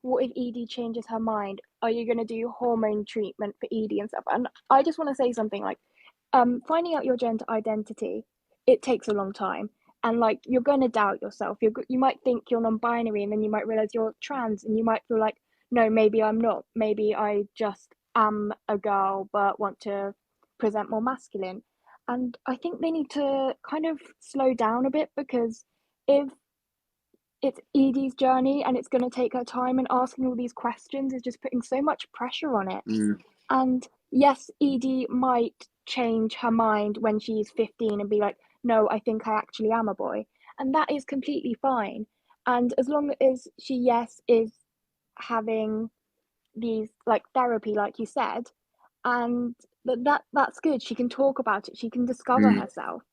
what if Edie changes her mind? Are you going to do hormone treatment for Edie and stuff? And I just want to say something like, finding out your gender identity, it takes a long time. And like, you're going to doubt yourself. You might think you're non-binary, and then you might realize you're trans, and you might feel like, no, maybe I'm not. Maybe I just am a girl, but want to present more masculine. And I think they need to kind of slow down a bit, because if it's Edie's journey and it's going to take her time, and asking all these questions is just putting so much pressure on it. Mm. And yes, Edie might change her mind when she's 15 and be like, no, I think I actually am a boy. And that is completely fine. And as long as she, yes, is having these like therapy, like you said, and that's good. She can talk about it, she can discover Mm. herself.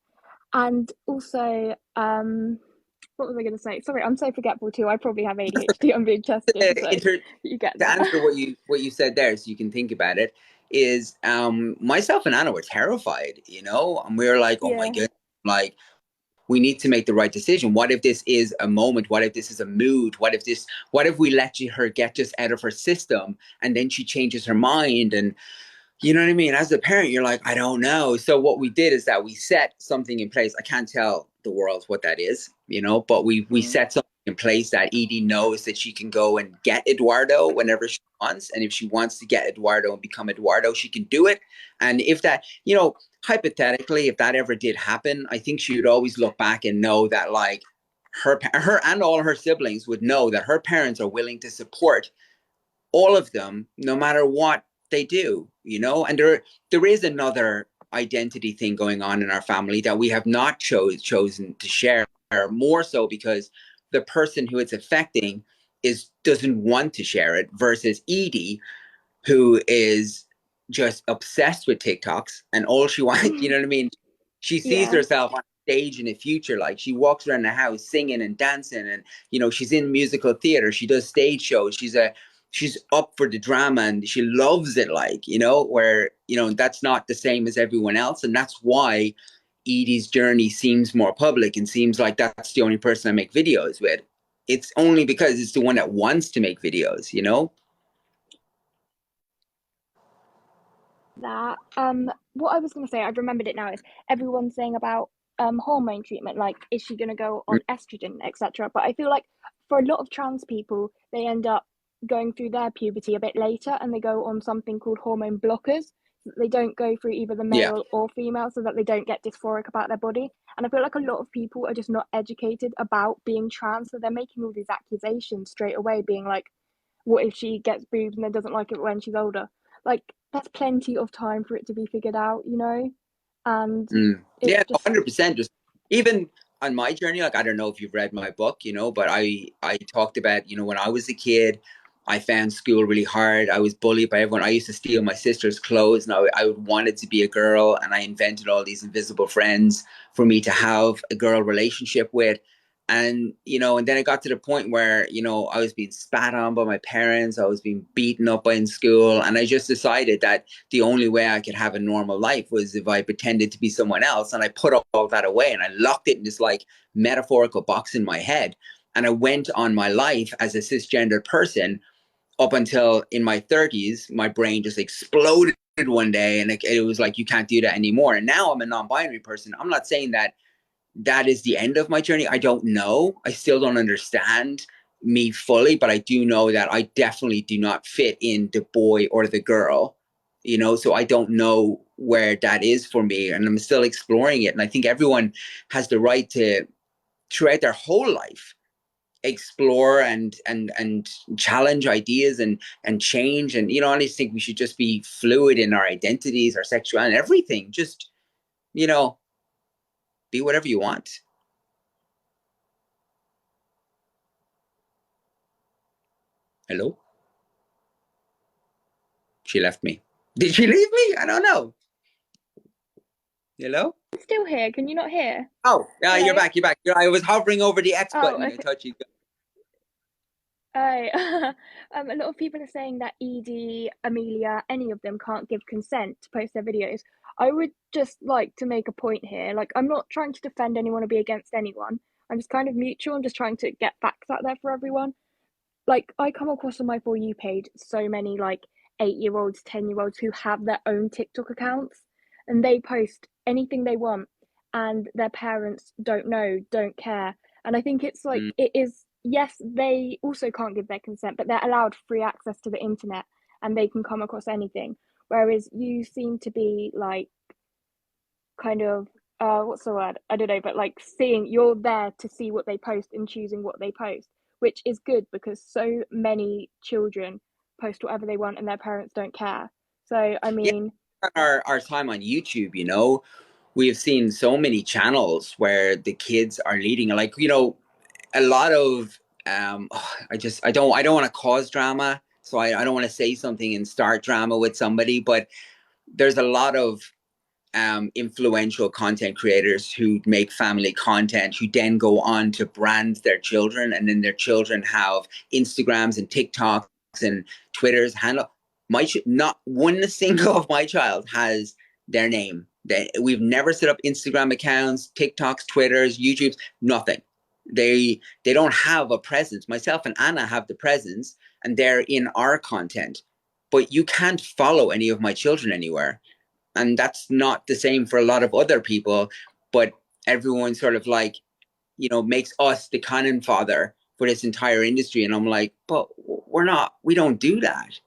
And also, what was I going to say? Sorry, I'm so forgetful too. I probably have ADHD. I'm being tested, so Inter- you get to that. answer what you said there, so you can think about it, is myself and Anna were terrified, and we were like, oh my Yeah. goodness, like we need to make the right decision. What if this is a moment? What if this is a mood? What if we let her get just out of her system, and then she changes her mind? And you know what I mean? As a parent, you're like, I don't know. So what we did is that we set something in place. I can't tell the world what that is, but we Mm. set something in place that Edie knows that she can go and get Eduardo whenever she wants. And if she wants to get Eduardo and become Eduardo, she can do it. And if that, hypothetically, if that ever did happen, I think she would always look back and know that like her and all her siblings would know that her parents are willing to support all of them, no matter what they do, and there is another identity thing going on in our family that we have not chosen to share, more so because the person who it's affecting doesn't want to share it, versus Edie, who is just obsessed with TikToks, and all she wants, you know what I mean? She sees Yeah. herself on stage in the future. Like she walks around the house singing and dancing, and she's in musical theater. She does stage shows. She's up for the drama, and she loves it. Like where that's not the same as everyone else, and that's why Edie's journey seems more public and seems like that's the only person I make videos with. It's only because it's the one that wants to make videos. That what I was going to say, I've remembered it now, is everyone's saying about hormone treatment, like is she going to go on estrogen, etc. But I feel like for a lot of trans people, they end up going through their puberty a bit later, and they go on something called hormone blockers, so that they don't go through either the Yeah. male or female, so that they don't get dysphoric about their body. And I feel like a lot of people are just not educated about being trans, so they're making all these accusations straight away, being like, what if she gets boobs and then doesn't like it when she's older? Like, that's plenty of time for it to be figured out. And Yeah, it's just, 100%. Just even on my journey, like I don't know if you've read my book, but I talked about, when I was a kid, I found school really hard. I was bullied by everyone. I used to steal my sister's clothes, and I wanted to be a girl, and I invented all these invisible friends for me to have a girl relationship with. And and then it got to the point where I was being spat on by my parents, I was being beaten up in school, and I just decided that the only way I could have a normal life was if I pretended to be someone else. And I put all that away, and I locked it in this like metaphorical box in my head, and I went on my life as a cisgendered person up until in my 30s. My brain just exploded one day, and it was like, you can't do that anymore. And now I'm a non-binary person. I'm not saying that is the end of my journey. I don't know. I still don't understand me fully, but I do know that I definitely do not fit in the boy or the girl, so I don't know where that is for me, and I'm still exploring it. And I think everyone has the right to, throughout their whole life, explore and challenge ideas and change. And I just think we should just be fluid in our identities, our sexuality, and everything. Just be whatever you want. Hello? She left me. Did she leave me? I don't know. Hello? I'm still here. Can you not hear? Oh, you're Hello? back. You're back. I was hovering over the X Oh, button. I okay. thought you. Oh, a lot of people are saying that Edie, Amelia, any of them can't give consent to post their videos. I would just like to make a point here. Like, I'm not trying to defend anyone or be against anyone. I'm just kind of mutual. I'm just trying to get facts out there for everyone. like I come across on my For You page so many like 8 year olds, 10 year olds who have their own TikTok accounts and they post anything they want and their parents don't know, don't care. And I think it's like Mm. it is, yes, they also can't give their consent, but they're allowed free access to the internet and they can come across anything. Whereas you seem to be like kind of what's the word? I don't know, but like seeing you're there to see what they post and choosing what they post, which is good because so many children post whatever they want and their parents don't care. So I Yeah, mean, our time on YouTube, we have seen so many channels where the kids are leading, like, a lot of I don't want to cause drama, so I don't want to say something and start drama with somebody, but there's a lot of influential content creators who make family content who then go on to brand their children, and then their children have Instagrams and TikToks and Twitters handle. Not one single of my child has their name. We've never set up Instagram accounts, TikToks, Twitters, YouTubes, nothing. They don't have a presence. Myself and Anna have the presence, and they're in our content, but you can't follow any of my children anywhere, and that's not the same for a lot of other people. But everyone sort of like, makes us the cannon fodder for this entire industry, and I'm like, but we don't do that.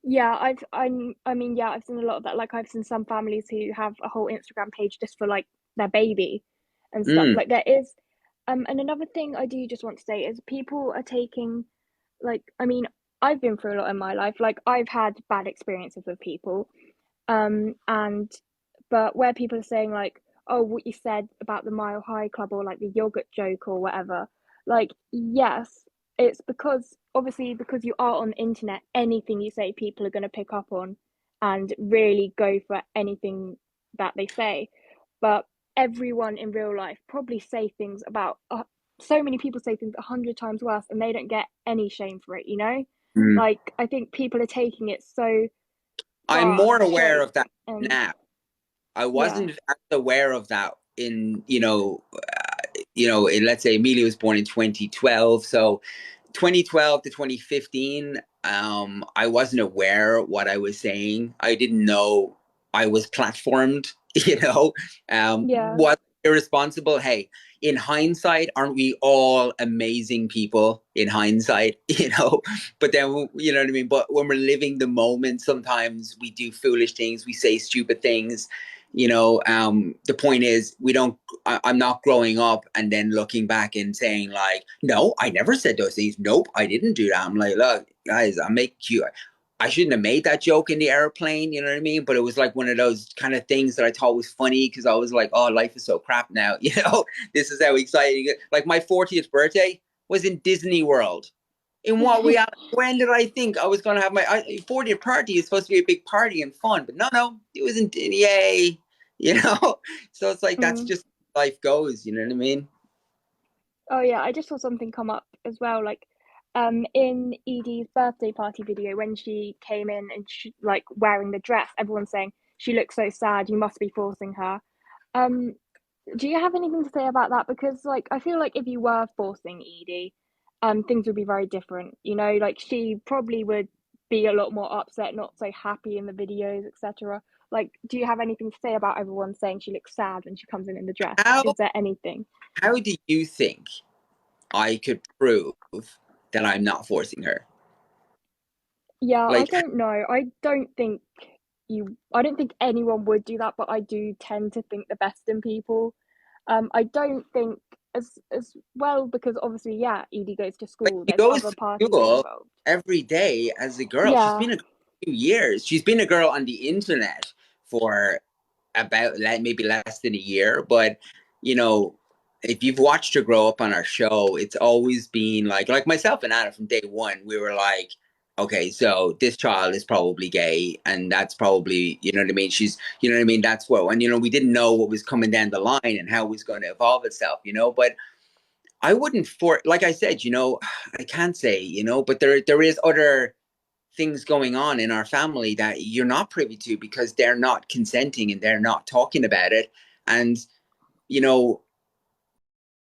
yeah, I mean, yeah, I've seen a lot of that. Like I've seen some families who have a whole Instagram page just for like their baby and stuff. Mm. Like there is, and another thing I do just want to say is people are taking like, I mean, I've been through a lot in my life. Like I've had bad experiences with people. And but where people are saying like, oh, what you said about the Mile High Club or like the yogurt joke or whatever, like, yes, it's because obviously because you are on the internet, anything you say, people are going to pick up on and really go for anything that they say. But everyone in real life probably say things about so many people say things 100 times worse and they don't get any shame for it, you know? Mm. Like I think people are taking it so I'm far as more a aware joke of that and now. I yeah, wasn't as aware of that in, let's say Amelia was born in 2012. So 2012 to 2015, I wasn't aware what I was saying. I didn't know I was platformed, yeah, what irresponsible. Hey, in hindsight, aren't we all amazing people in hindsight, But then, you know what I mean? But when we're living the moment, sometimes we do foolish things, we say stupid things. The point is, I'm not growing up and then looking back and saying like, no, I never said those things. Nope, I didn't do that. I'm like, look, guys, I shouldn't have made that joke in the airplane. You know what I mean? But it was like one of those kind of things that I thought was funny because I was like, oh, life is so crap now. This is how exciting. Like my 40th birthday was in Disney World. In what reality? When did I think I was going to have my 40th party? It's supposed to be a big party and fun, but no, it wasn't. Yay, you know. So it's like that's mm. just life goes. You know what I mean? Oh yeah, I just saw something come up as well, like in Edie's birthday party video when she came in and she like wearing the dress, everyone's saying she looks so sad, you must be forcing her. Um, do you have anything to say about that? Because like I feel like if you were forcing Edie, things would be very different. You know, like she probably would be a lot more upset, not so happy in the videos, etc. Like, do you have anything to say about everyone saying she looks sad when she comes in the dress? How Is there anything? how do you think I could prove that I'm not forcing her? Yeah, I Like, don't know. I don't think anyone would do that, but I do tend to think the best in people. I don't think as well because obviously, yeah, Edie goes to Like school. she There's goes other to parties school involved. every day as a girl. She's Yeah, been a girl for 2 years. She's been a girl on the internet for about maybe less than a year. But you know, if you've watched her grow up on our show, it's always been like myself and Anna from day one. We were like, okay, so this child is probably gay, and that's probably, you know what I mean. You know what I mean. That's what, and we didn't know what was coming down the line and how it was going to evolve itself. But I wouldn't like I said, I can't say, but there is other things going on in our family that you're not privy to because they're not consenting and they're not talking about it. And,